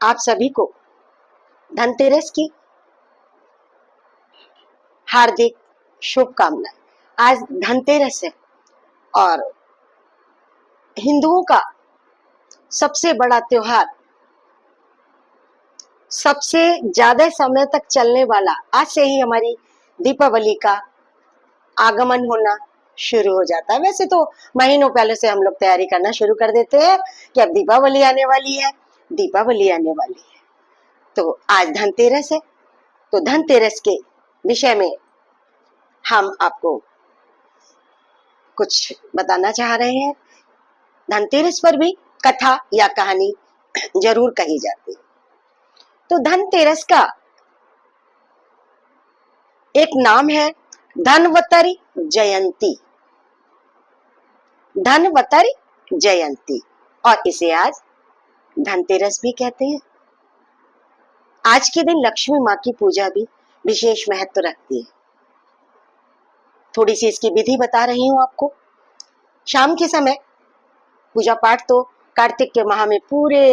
आप सभी को धनतेरस की हार्दिक शुभकामनाएं। आज धनतेरस है और हिंदुओं का सबसे बड़ा त्योहार, सबसे ज्यादा समय तक चलने वाला, आज से ही हमारी दीपावली का आगमन होना शुरू हो जाता है। वैसे तो महीनों पहले से हम लोग तैयारी करना शुरू कर देते हैं कि अब दीपावली आने वाली है, दीपावली आने वाली है। तो आज धनतेरस है, तो धनतेरस के विषय में हम आपको कुछ बताना चाह रहे हैं। धनतेरस पर भी कथा या कहानी जरूर कही जाती है। तो धनतेरस का एक नाम है धनवंतरि जयंती, धनवंतरि जयंती, और इसे आज धनतेरस भी कहते हैं। आज के दिन लक्ष्मी माँ की पूजा भी विशेष महत्व रखती है। थोड़ी सी इसकी विधि बता रही हूँ आपको। शाम के समय पूजा पाठ तो कार्तिक के माह में पूरे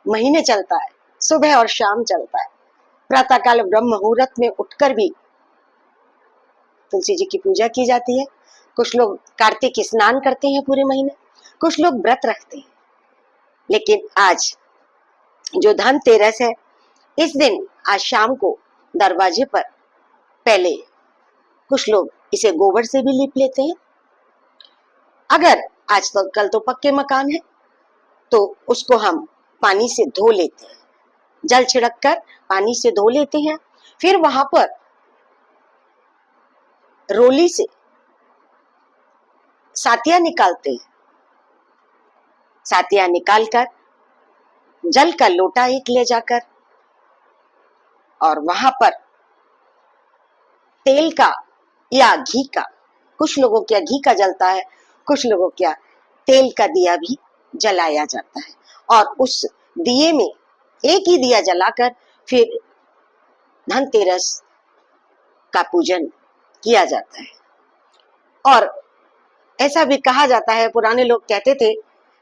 महीने चलता है, सुबह और शाम चलता है। प्रातःकाल ब्रह्म मुहूर्त में उठकर भी तुलसी जी की पूजा की जाती है। कुछ लोग कार्तिक स्नान करते हैं पूरे महीने, कुछ लोग व्रत रखते हैं। लेकिन आज जो धनतेरस है, इस दिन आज शाम को दरवाजे पर पहले कुछ लोग इसे गोबर से भी लीप लेते हैं। अगर आज तो कल तो पक्के मकान है तो उसको हम पानी से धो लेते हैं, जल छिड़क कर पानी से धो लेते हैं। फिर वहां पर रोली से सातिया निकालते हैं। सातिया निकालकर जल का लोटा एक ले जाकर और वहां पर तेल का या घी का, कुछ लोगों क्या घी का जलता है, कुछ लोगों क्या तेल का दिया भी जलाया जाता है। और उस दिए में एक ही दिया जलाकर फिर धनतेरस का पूजन किया जाता है। और ऐसा भी कहा जाता है, पुराने लोग कहते थे,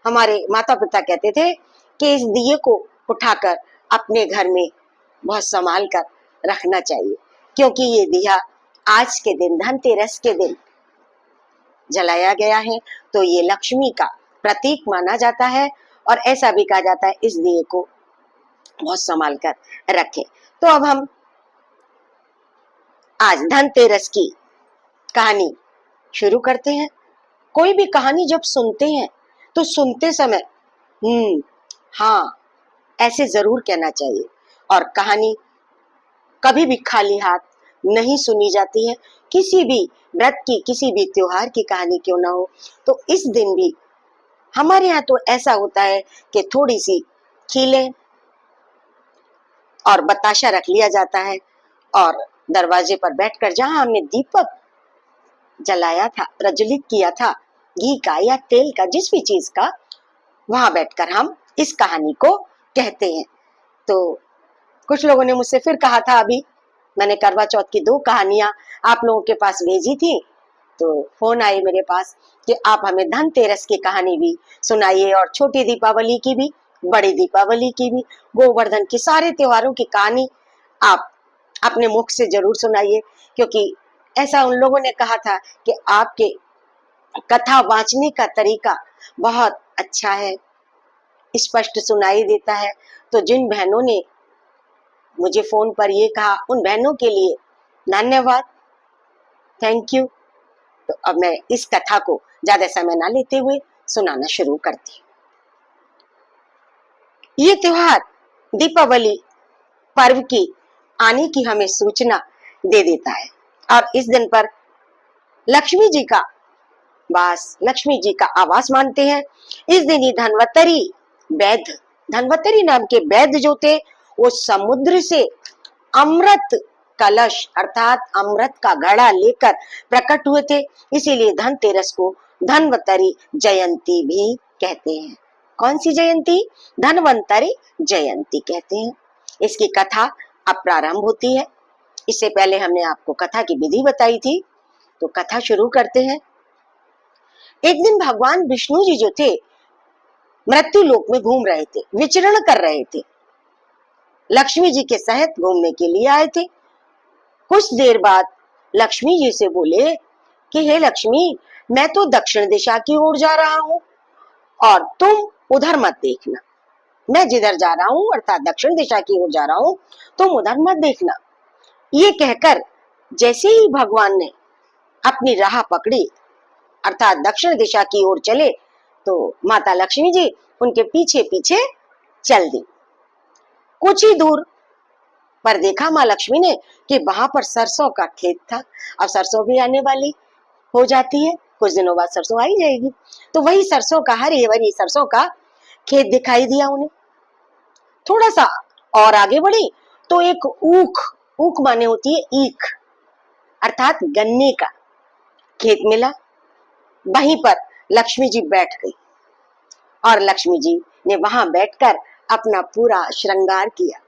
हमारे माता पिता कहते थे कि इस दिए को उठाकर अपने घर में बहुत संभाल कर रखना चाहिए, क्योंकि ये दिया आज के दिन, धनतेरस के दिन जलाया गया है, तो ये लक्ष्मी का प्रतीक माना जाता है। और ऐसा भी कहा जाता है इस दिए को बहुत संभाल कर रखें। तो अब हम आज धनतेरस की कहानी शुरू करते हैं। कोई भी कहानी जब सुनते हैं तो सुनते समय हाँ ऐसे जरूर कहना चाहिए। और कहानी कभी भी खाली हाथ नहीं सुनी जाती है। किसी भी व्रत की, किसी भी त्योहार की कहानी क्यों ना हो, तो इस दिन भी हमारे यहाँ तो ऐसा होता है कि थोड़ी सी खीलें और बताशा रख लिया जाता है और दरवाजे पर बैठकर, जहां हमने दीपक जलाया था, प्रज्वलित किया था, घी का या तेल का, जिस भी चीज का, वहां बैठकर हम इस कहानी को कहते हैं। तो कुछ लोगों ने मुझसे फिर कहा था, अभी मैंने करवा चौथ की 2 कहानियां आप लोगों के पास भेजी थी, तो फोन आए मेरे पास कि आप हमें धनतेरस की कहानी भी सुनाइए, और छोटी दीपावली की भी, बड़ी दीपावली की भी, गोवर्धन की, सारे त्योहारों की कहानी आप अपने मुख से जरूर सुनाइए। क्योंकि ऐसा उन लोगों ने कहा था कि आपके कथा वाचने का तरीका बहुत अच्छा है, स्पष्ट सुनाई देता है। तो जिन बहनों ने मुझे फोन पर ये कहा, उन बहनों के लिए धन्यवाद, थैंक यू। तो अब मैं इस कथा को ज्यादा समय ना लेते हुए सुनाना शुरू करती हूँ। ये त्योहार दीपावली पर्व की आने की हमें सूचना दे देता है। और इस दिन पर लक्ष्मी जी का वास, लक्ष्मी जी का आवास मानते हैं। इस दिन ही धनवंतरि वैद्य, धनवंतरि नाम के वैद्य जो थे, वो समुद्र से अमृत कलश अर्थात अमृत का घड़ा लेकर प्रकट हुए थे। इसीलिए धनतेरस को धनवंतरि जयंती भी कहते हैं। कौन सी जयंती? धनवंतरि जयंती कहते हैं। इसकी कथा अब प्रारंभ होती है। इससे पहले हमने आपको कथा की विधि बताई थी, तो कथा शुरू करते हैं। एक दिन भगवान विष्णु जी जो थे, मृत्यु लोक में घूम रहे थे, विचरण कर रहे थे। लक्ष्मी जी के साथ घूमने के लिए आए थे। कुछ देर बाद लक्ष्मी जी से बोले कि हे लक्ष्मी, मैं तो दक्षिण दिशा की ओर जा रहा हूँ और तुम उधर मत देखना। मैं जिधर जा रहा हूँ अर्थात दक्षिण दिशा की ओर जा रहा हूँ, तुम उधर मत देखना। ये कहकर जैसे ही भगवान ने अपनी राह पकड़ी अर्थात दक्षिण दिशा की ओर चले, तो माता लक्ष्मी जी उनके पीछे पीछे चल दी। कुछ ही दूर पर देखा माँ लक्ष्मी ने कि वहां पर सरसों का खेत था। अब सरसों भी आने वाली हो जाती है, कुछ दिनों बाद सरसों आई जाएगी। तो वही सरसों का, हरी भरी सरसों का खेत दिखाई दिया उन्हें। थोड़ा सा और आगे बढ़ी तो एक ऊख, ऊख माने होती है ईख अर्थात गन्ने का खेत मिला। वहीं पर लक्ष्मी जी बैठ गई और लक्ष्मी जी ने वहां बैठकर अपना पूरा श्रृंगार किया।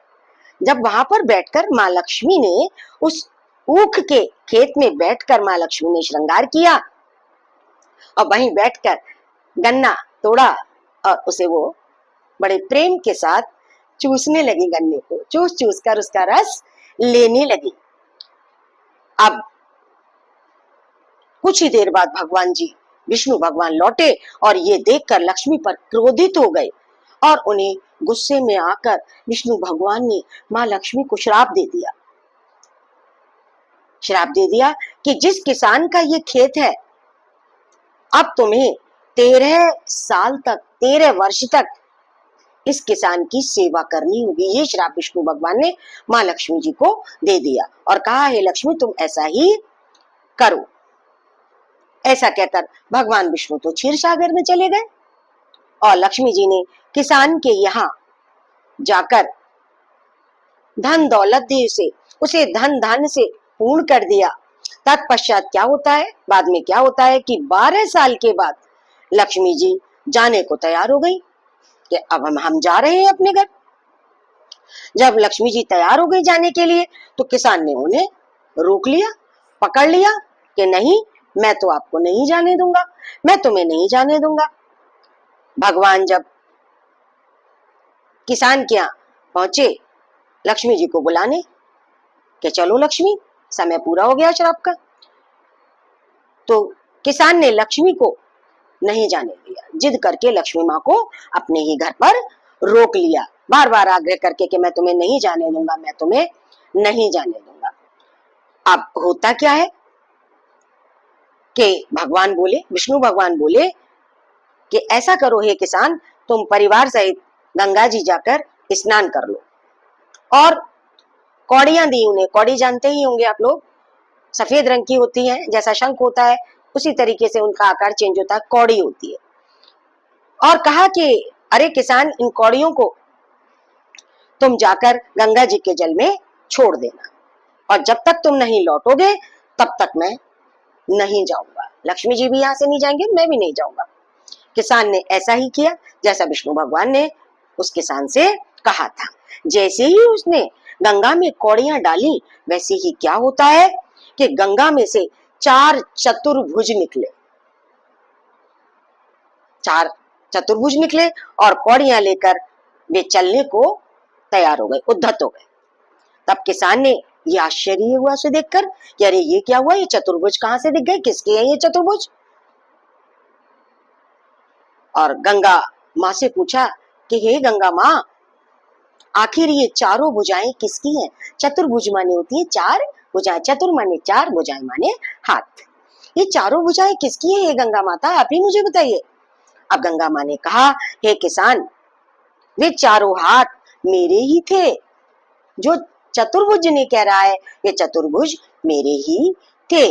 जब वहां पर बैठकर माँ लक्ष्मी ने उस ऊख के खेत में बैठकर माँ लक्ष्मी ने श्रृंगार किया और वहीं बैठकर गन्ना तोड़ा और उसे वो बड़े प्रेम के साथ चूसने लगी। गन्ने को चूस चूस कर उसका रस लेने लगी। अब कुछ ही देर बाद भगवान जी विष्णु भगवान लौटे और ये देखकर लक्ष्मी पर क्रोधित हो गए और उन्हें गुस्से में आकर विष्णु भगवान ने माँ लक्ष्मी को श्राप दे दिया। श्राप दे दिया कि जिस किसान का ये खेत है, अब तुम्हें 13 साल तक, 13 वर्ष तक इस किसान की सेवा करनी होगी। ये श्राप विष्णु भगवान ने माँ लक्ष्मी जी को दे दिया और कहा, हे लक्ष्मी, तुम ऐसा ही करो। ऐसा कहकर भगवान विष्णु तो क्षीर सागर में चले गए और लक्ष्मी जी ने किसान के यहाँ जाकर धन दौलत दी उसे धन धान्य से पूर्ण कर दिया। तत्पश्चात क्या होता है, बाद में क्या होता है कि 12 साल के बाद लक्ष्मी जी जाने को तैयार हो गई कि अब हम जा रहे हैं अपने घर। जब लक्ष्मी जी तैयार हो गई जाने के लिए तो किसान ने उन्हें रोक लिया, पकड़ लिया कि नहीं, मैं तो आपको नहीं जाने दूंगा, मैं तुम्हें नहीं जाने दूंगा। भगवान जब किसान के यहाँ पहुंचे लक्ष्मी जी को बुलाने कि चलो लक्ष्मी, समय पूरा हो गया श्राप का, तो किसान ने लक्ष्मी को नहीं जाने दिया। जिद करके लक्ष्मी माँ को अपने ही घर पर रोक लिया, बार बार आग्रह करके कि मैं तुम्हें नहीं जाने दूंगा, मैं तुम्हें नहीं जाने दूंगा। अब होता क्या है कि भगवान बोले, विष्णु भगवान बोले कि ऐसा करो हे किसान, तुम परिवार सहित गंगा जी जाकर स्नान कर लो। और कौड़ियां दी उन्हें। कौड़ी जानते ही होंगे आप लोग, सफेद रंग की होती है, जैसा शंख होता है उसी तरीके से उनका आकार चेंज होता है, कौड़ी होती है। और कहा कि अरे किसान, इन कौड़ियों को तुम जाकर गंगा जी के जल में छोड़ देना और जब तक तुम नहीं लौटोगे तब तक मैं नहीं जाऊंगा। लक्ष्मी जी भी यहाँ से नहीं जाएंगे, मैं भी नहीं जाऊंगा। किसान ने ऐसा ही किया जैसा विष्णु भगवान ने उस किसान से कहा था। जैसे ही उसने गंगा में कौड़ियां डाली, वैसे ही क्या होता है कि गंगा में से 4 चतुर्भुज निकले। 4 चतुर्भुज निकले और कौड़ियां लेकर वे चलने को तैयार हो गए, उद्धत हो गए। तब किसान ने ये आश्चर्य हुआ उसे देखकर कि अरे ये क्या हुआ, ये चतुर्भुज कहां से दिख गए, किसके हैं ये चतुर्भुज। और गंगा माँ से पूछा कि हे गंगा माँ, आखिर ये चारों भुजाएं किसकी हैं। चतुर्भुज माने होती है 4 भुजाएं, चतुर माने 4, भुजाएं माने हाथ। ये चारों भुजाएं किसकी है हे गंगा माता, आप ही मुझे बताइए। अब गंगा माँ ने कहा, हे किसान, वे चारों हाथ मेरे ही थे। जो चतुर्भुज ने कह रहा है ये चतुर्भुज मेरे ही थे।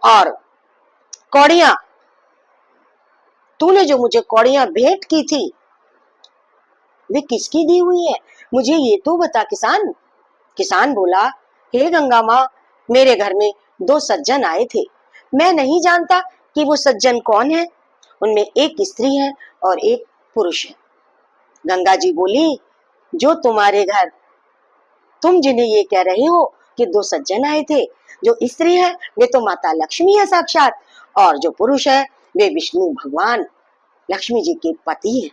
और कौड़ियां, तूने जो मुझे कौड़ियां भेंट की थी वे किसकी दी हुई है, मुझे ये तो बता किसान। किसान बोला, हे गंगा माँ, मेरे घर में 2 सज्जन आए थे, मैं नहीं जानता कि वो सज्जन कौन है। उनमें एक स्त्री है और एक पुरुष है। गंगा जी बोली, जो तुम्हारे घर, तुम जिन्हें ये कह रहे हो कि 2 सज्जन आए थे, जो स्त्री है वे तो माता लक्ष्मी है साक्षात, और जो पुरुष है वे विष्णु भगवान लक्ष्मी जी के पति हैं।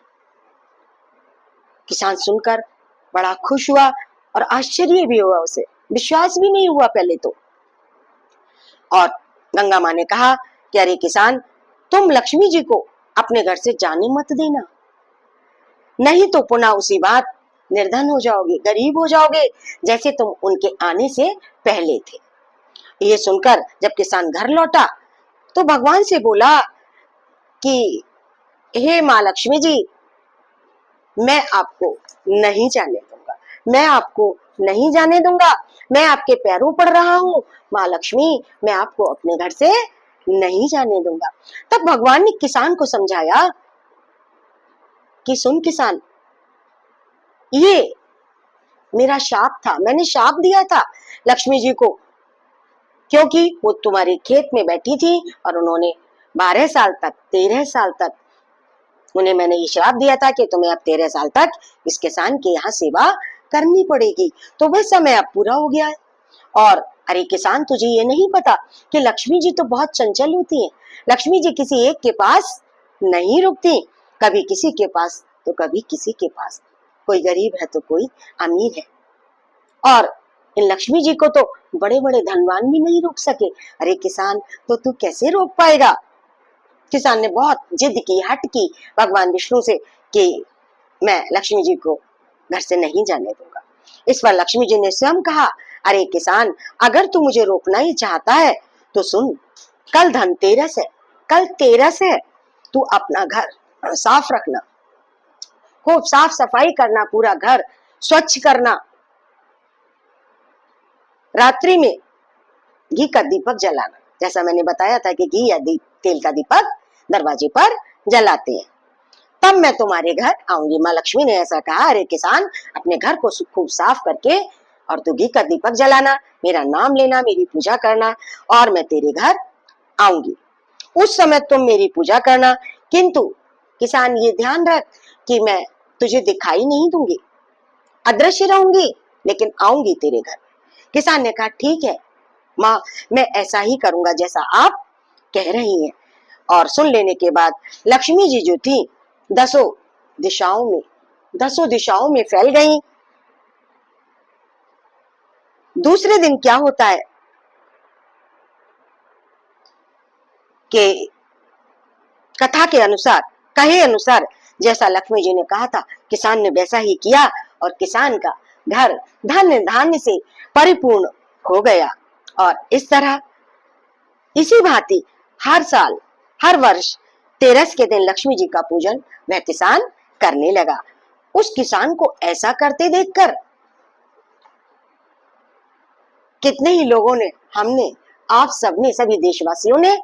किसान सुनकर बड़ा खुश हुआ और आश्चर्य भी हुआ, उसे विश्वास भी नहीं हुआ पहले तो। और गंगा माँ ने कहा कि अरे किसान, तुम लक्ष्मी जी को अपने घर से जाने मत देना, नहीं तो पुनः उसी बात निर्धन हो जाओगे, गरीब हो जाओगे, जैसे तुम उनके आने से पहले थे। ये सुनकर जब किसान घर लौटा तो भगवान से बोला कि हे माँ लक्ष्मी जी, मैं आपको नहीं जाने दूंगा, मैं आपको नहीं जाने दूंगा, मैं आपके पैरों पड़ रहा हूँ माँ लक्ष्मी, मैं आपको अपने घर से नहीं जाने दूंगा। तब भगवान ने किसान को समझाया कि सुन किसान, ये मेरा शाप था, मैंने शाप दिया था लक्ष्मी जी को, क्योंकि वो तुम्हारे खेत में बैठी थी और उन्होंने 12 साल तक 13 साल तक उन्हें मैंने ये श्राप दिया था कि तुम्हें अब 13 साल तक इस किसान के यहाँ सेवा करनी पड़ेगी। तो वह समय अब पूरा हो गया है। और अरे किसान, तुझे ये नहीं पता कि लक्ष्मी जी तो बहुत चंचल होती हैं, लक्ष्मी जी किसी एक के पास नहीं रुकती, कभी किसी के पास तो कभी किसी के पास, कोई गरीब है तो कोई अमीर है, और इन लक्ष्मी जी को तो बड़े बड़े धनवान भी नहीं रोक सके। अरे किसान, तो तू कैसे रोक पाएगा? किसान ने बहुत जिद की, हट की भगवान विष्णु से कि मैं लक्ष्मी जी को घर से नहीं जाने दूंगा। इस पर लक्ष्मी जी ने स्वयं कहा, अरे किसान, अगर तू मुझे रोकना ही चाहता है तो सुन, कल धनतेरस है, कल तेरस है, तू अपना घर साफ रखना, खूब साफ सफाई करना, पूरा घर स्वच्छ करना, रात्रि में घी का दीपक जलाना, जैसा मैंने बताया था कि घी या तेल का दीपक दरवाजे पर जलाते हैं, तब मैं तुम्हारे घर आऊंगी। माँ लक्ष्मी ने ऐसा कहा, अरे किसान, अपने घर को खूब साफ करके और तू घी का दीपक जलाना, मेरा नाम लेना, मेरी पूजा करना, और मैं तेरे घर आऊंगी। उस समय तुम मेरी पूजा करना, किंतु किसान ये ध्यान रख कि मैं तुझे दिखाई नहीं दूंगी, अदृश्य रहूंगी, लेकिन आऊंगी तेरे घर। किसान ने कहा, ठीक है माँ, मैं ऐसा ही करूंगा जैसा आप कह रही हैं। और सुन लेने के बाद लक्ष्मी जी जो थी दसों दिशाओं में फैल गईं। दूसरे दिन क्या होता है कि कथा के अनुसार, कहे अनुसार, जैसा लक्ष्मी जी ने कहा था किसान ने वैसा ही किया, और किसान का घर धन धान्य से परिपूर्ण हो गया। और इस तरह इसी भांति हर साल, हर वर्ष तेरस के दिन लक्ष्मी जी का पूजन वह किसान करने लगा। उस किसान को ऐसा करते देखकर कितने ही लोगों ने, हमने, आप सबने, सभी देशवासियों ने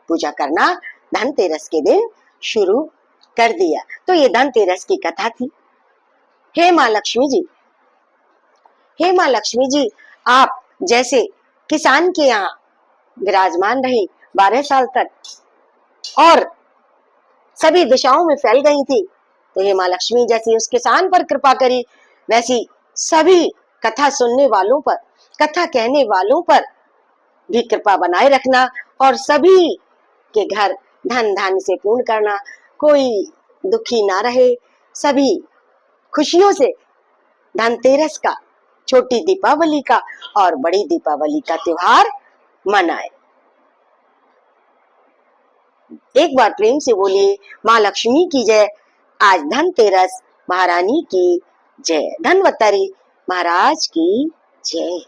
पूजा करना धनतेरस के दिन शुरू कर दिया। तो ये धनतेरस की कथा थी। हे माँ लक्ष्मी जी, हे माँ लक्ष्मी जी, आप जैसे किसान के यहाँ विराजमान रही 12 साल तक और सभी दिशाओं में फैल गई थी, तो हे माँ लक्ष्मी जैसी उस किसान पर कृपा करी, वैसी सभी कथा सुनने वालों पर, कथा कहने वालों पर भी कृपा बनाए रखना, और सभी के घर धन धान्य से पूर्ण करना, कोई दुखी ना रहे, सभी खुशियों से धनतेरस का, छोटी दीपावली का और बड़ी दीपावली का त्योहार मनाए। एक बार प्रेम से बोलिए, माँ लक्ष्मी की जय। आज धनतेरस, महारानी की जय। धनवंतरी महाराज की जय।